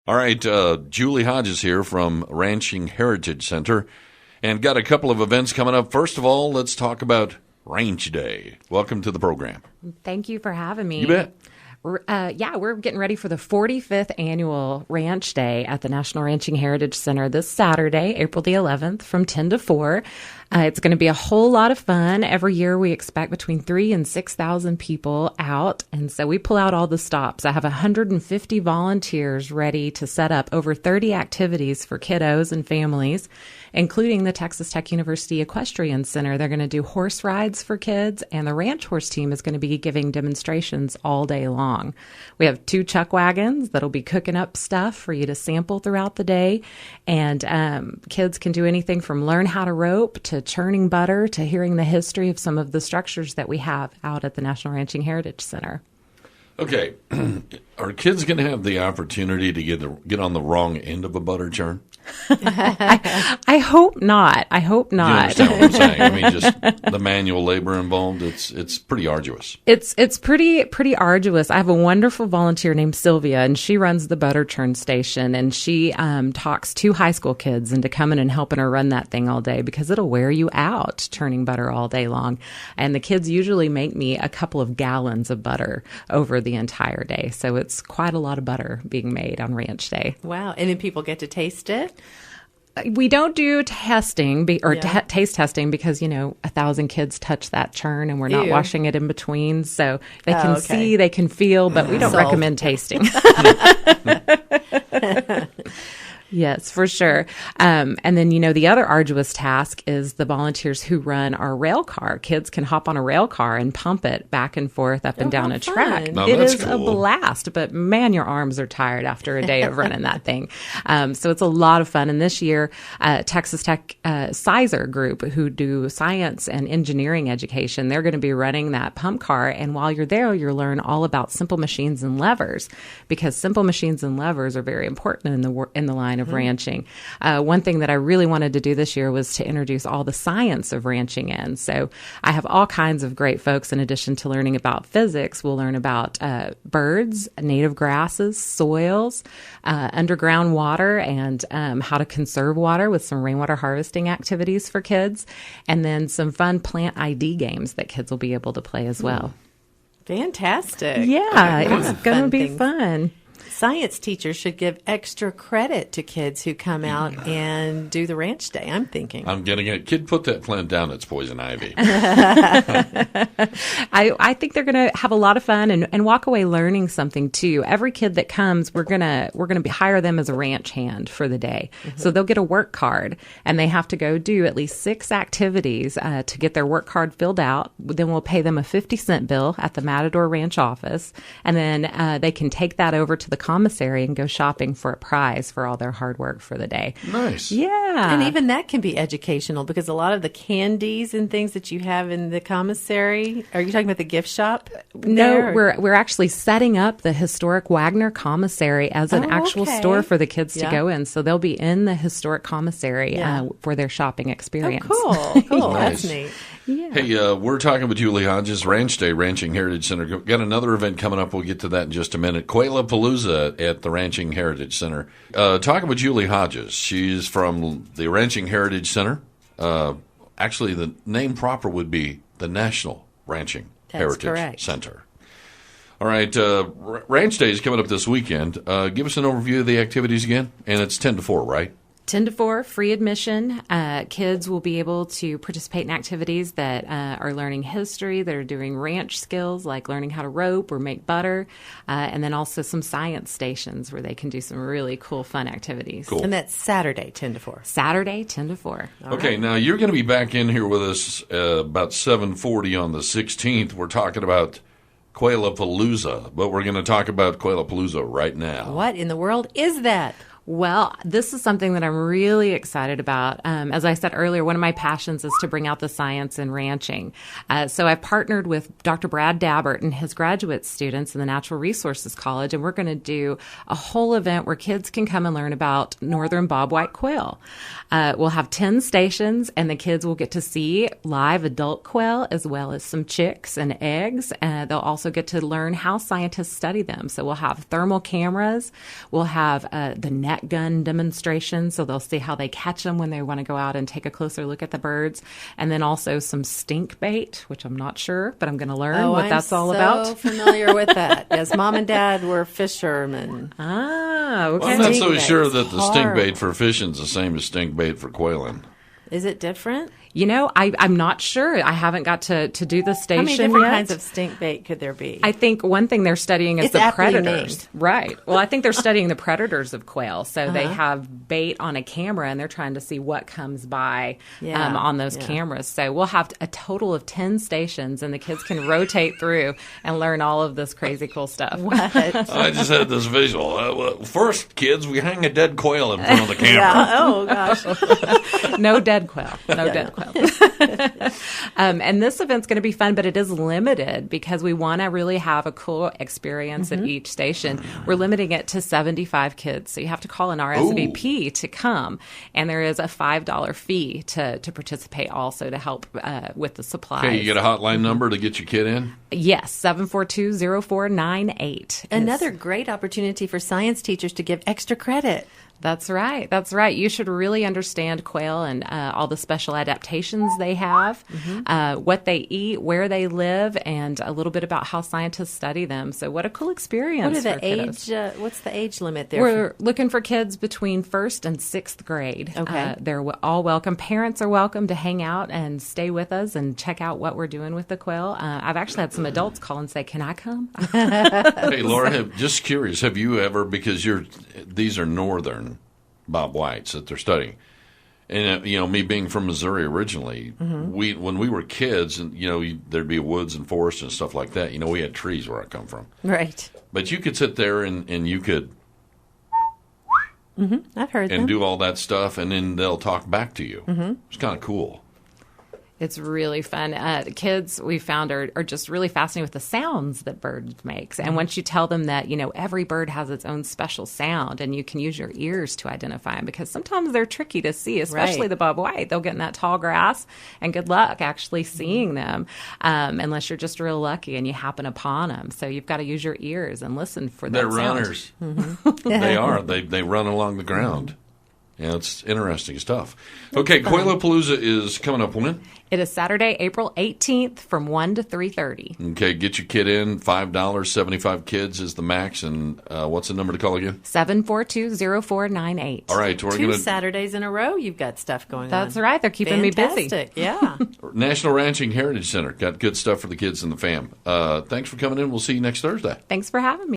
All right, Julie Hodges here from Ranching Heritage Center, and got a couple of events coming up. First of all, let's talk about Ranch Day. Welcome to the program. Thank you for having me. You bet. We're getting ready for the 45th annual Ranch Day at the National Ranching Heritage Center this Saturday, April the 11th, from 10 to 4. It's going to be a whole lot of fun. Every year we expect between 3,000 and 6,000 people out, and so we pull out all the stops. I have 150 volunteers ready to set up over 30 activities for kiddos and families, including the Texas Tech University Equestrian Center. They're going to do horse rides for kids, and the ranch horse team is going to be giving demonstrations all day long. We have 2 chuck wagons that'll be cooking up stuff for you to sample throughout the day, and kids can do anything from learn how to rope to churning butter to hearing the history of some of the structures that we have out at the National Ranching Heritage Center. Okay, are kids going to have the opportunity to get on the wrong end of a butter churn? I hope not. I hope not. You understand what I'm saying? I mean, just the manual labor involved, it's pretty arduous. It's pretty arduous. I have a wonderful volunteer named Sylvia, and she runs the butter churn station, and she talks 2 high school kids into coming and helping her run that thing all day because it'll wear you out churning butter all day long. And the kids usually make me a couple of gallons of butter over the entire day. So it's quite a lot of butter being made on Ranch Day. Wow. And then people get to taste it? We don't do testing taste testing because, 1,000 kids touch that churn and we're not washing it in between. So they can see, they can feel, but we don't recommend tasting. Yes, for sure. And then, the other arduous task is the volunteers who run our rail car. Kids can hop on a rail car and pump it back and forth up and down a track. Now, it is cool. a blast, but man, your arms are tired after a day of running that thing. So it's a lot of fun. And this year, Texas Tech Sizer Group, who do science and engineering education, they're going to be running that pump car. And while you're there, you'll learn all about simple machines and levers, because simple machines and levers are very important in the line of ranching. One thing that I really wanted to do this year was to introduce all the science of ranching in. So I have all kinds of great folks. In addition to learning about physics, we'll learn about birds, native grasses, soils, underground water, and how to conserve water with some rainwater harvesting activities for kids, and then some fun plant ID games that kids will be able to play as well. Fantastic. Yeah, it's going to be fun. Science teachers should give extra credit to kids who come out and do the ranch day, I'm thinking. I'm getting it. Kid, put that plant down. It's poison ivy. I think they're going to have a lot of fun and walk away learning something too. Every kid that comes, we're gonna hire them as a ranch hand for the day. Mm-hmm. So they'll get a work card, and they have to go do at least 6 activities to get their work card filled out. Then we'll pay them a 50-cent bill at the Matador Ranch office, and then they can take that over to the commissary and go shopping for a prize for all their hard work for the day. Nice. Yeah. And even that can be educational, because a lot of the candies and things that you have in the commissary, are you talking about the gift shop? No, we're actually setting up the historic Wagner commissary as an actual store for the kids to go in. So they'll be in the historic commissary for their shopping experience. Oh, cool. Nice. That's neat. Yeah. Hey, we're talking with Julie Hodges, Ranch Day, Ranching Heritage Center. Got another event coming up. We'll get to that in just a minute. Quaila-Palooza at the Ranching Heritage Center. Talking with Julie Hodges. She's from the Ranching Heritage Center. Actually, the name proper would be the National Ranching Heritage Center. All right, Ranch Day is coming up this weekend. Give us an overview of the activities again. And it's 10 to 4, right? 10 to 4, free admission. Kids will be able to participate in activities that are learning history, that are doing ranch skills, like learning how to rope or make butter, and then also some science stations where they can do some really cool, fun activities. Cool. And that's Saturday, 10 to 4. Saturday, 10 to 4. Okay, now you're going to be back in here with us about 7:40 on the 16th. We're talking about Quaila-Palooza, but we're going to talk about Quaila-Palooza right now. What in the world is that? Well, this is something that I'm really excited about. As I said earlier, one of my passions is to bring out the science in ranching. So I've partnered with Dr. Brad Dabbert and his graduate students in the Natural Resources College, and we're going to do a whole event where kids can come and learn about northern bobwhite quail. We'll have 10 stations, and the kids will get to see live adult quail as well as some chicks and eggs. They'll also get to learn how scientists study them. So we'll have thermal cameras. We'll have the net gun demonstration, so they'll see how they catch them when they want to go out and take a closer look at the birds. And then also some stink bait, which I'm not sure, but I'm going to learn what that's all about. I'm so familiar with that. Yes, Mom and Dad were fishermen. Ah, okay. Well, I'm not so Stink sure bait's that the stink horrible. bait for fishing is the same as stink bait for quailing. Is it different? You know, I'm not sure. I haven't got to do the station How many different yet. kinds of stink bait could there be? I think one thing they're studying is It's the aptly predators. named. Right. Well, I think they're studying the predators of quail. So they have bait on a camera, and they're trying to see what comes by on those cameras. So we'll have a total of 10 stations, and the kids can rotate through and learn all of this crazy cool stuff. I just had this visual. First, kids, we hang a dead quail in front of the camera. Yeah. Oh, gosh. No dead quail. No dead quail. And this event's going to be fun, but it is limited because we want to really have a cool experience at each station. We're limiting it to 75 kids. So you have to call an RSVP to come. And there is a $5 fee to participate also to help with the supplies. Okay, you get a hotline number to get your kid in? Yes, 742-0498. Another great opportunity for science teachers to give extra credit. That's right. That's right. You should really understand quail and all the special adaptations they have, what they eat, where they live, and a little bit about how scientists study them. So what a cool experience. What are for the kiddos. age? What's the age limit there? We're looking for kids between 1st and 6th grade. Okay. They're all welcome. Parents are welcome to hang out and stay with us and check out what we're doing with the quail. I've actually had some adults call and say, "Can I come?" Hey, Laura, just curious, have you ever, because these are northern bob whites that they're studying, and me being from Missouri originally, when we were kids, and there'd be woods and forests and stuff like that. We had trees where I come from, Right. but you could sit there and you could I've heard and them. do all that stuff, and then they'll talk back to you. It's kind of cool. It's really fun. The kids we found are just really fascinated with the sounds that birds makes. And once you tell them that, every bird has its own special sound and you can use your ears to identify them, because sometimes they're tricky to see, especially Right. the bobwhite. They'll get in that tall grass, and good luck actually seeing them unless you're just real lucky and you happen upon them. So you've got to use your ears and listen for that They're sound. runners. They are. They run along the ground. Yeah, it's interesting stuff. Okay, Quailapalooza is coming up when? It is Saturday, April 18th from 1 to 3:30. Okay, get your kid in. $5, 75 kids is the max. And what's the number to call again? 742-0498. All right, we're Two going to Saturdays in a row, you've got stuff going on. That's right. They're keeping me busy. Fantastic. Yeah. National Ranching Heritage Center. Got good stuff for the kids and the fam. Thanks for coming in. We'll see you next Thursday. Thanks for having me.